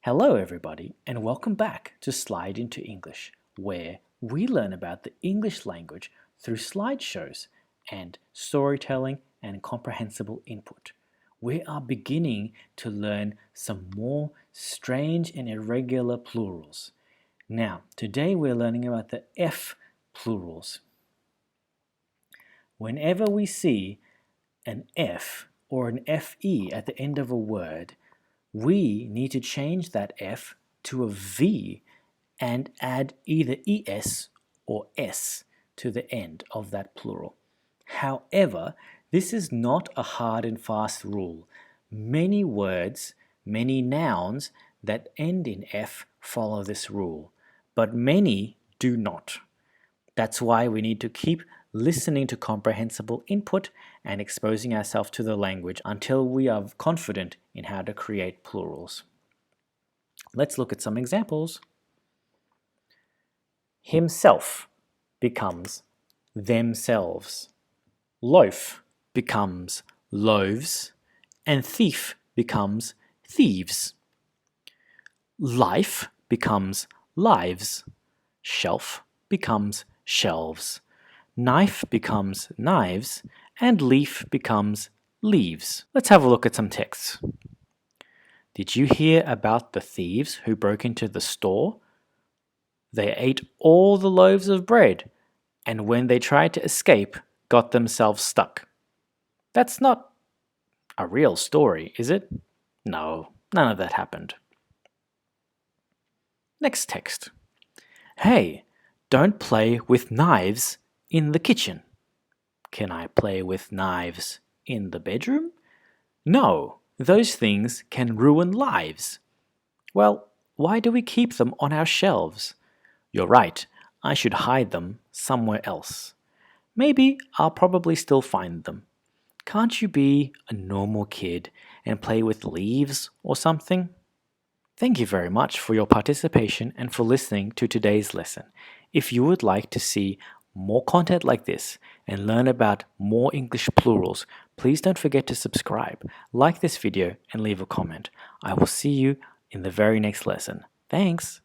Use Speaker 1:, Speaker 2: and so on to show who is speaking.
Speaker 1: Hello everybody and welcome back to Slide into English, where we learn about the English language through slideshows and storytelling and comprehensible input. We are beginning to learn some more strange and irregular plurals. Now, today we're learning about the F plurals. Whenever we see an F or an FE at the end of a word, we need to change that F to a V and add either ES or S to the end of that plural. However, this is not a hard and fast rule. Many words, many nouns that end in F follow this rule, but many do not. That's why we need to keep listening to comprehensible input and exposing ourselves to the language until we are confident in how to create plurals. Let's look at some examples. Himself becomes themselves. Loaf becomes loaves, and thief becomes thieves. Life becomes lives. Shelf becomes shelves. Knife becomes knives, and leaf becomes leaves. Let's have a look at some texts. Did you hear about the thieves who broke into the store? They ate all the loaves of bread, and when they tried to escape, got themselves stuck. That's not a real story, is it? No, none of that happened. Next text. Hey, don't play with knives in the kitchen. Can I play with knives in the bedroom? No, those things can ruin lives. Well, why do we keep them on our shelves? You're right, I should hide them somewhere else. Maybe I'll probably still find them. Can't you be a normal kid and play with leaves or something? Thank you very much for your participation and for listening to today's lesson. If you would like to see more content like this and learn about more English plurals, please don't forget to subscribe, like this video, and leave a comment. I will see you in the very next lesson. Thanks!